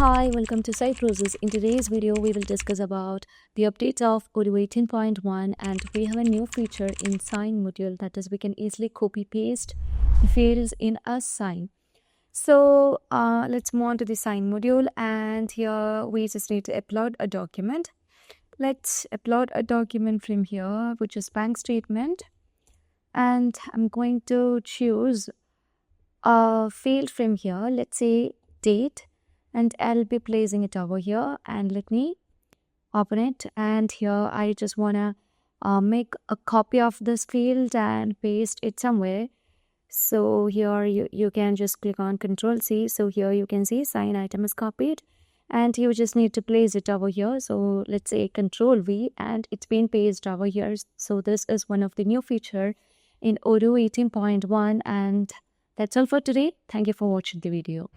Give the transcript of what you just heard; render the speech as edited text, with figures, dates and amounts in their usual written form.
Hi, welcome to Cybrosys. In today's video, we will discuss about the updates of Odoo 18.1, and we have a new feature in sign module, that is we can easily copy paste the fields in a sign. So let's move on to the sign module, and here we just need to upload a document. Let's upload a document from here, which is bank statement, and I'm going to choose a field from here. Let's say date, and I'll be placing it over here, and let me open it. And here I just want to make a copy of this field and paste it somewhere. So here you can just click on Ctrl+C. So here you can see sign item is copied, and you just need to place it over here. So let's say Ctrl+V, and it's been pasted over here. So this is one of the new feature in Odoo 18.1, and that's all for today. Thank you for watching the video.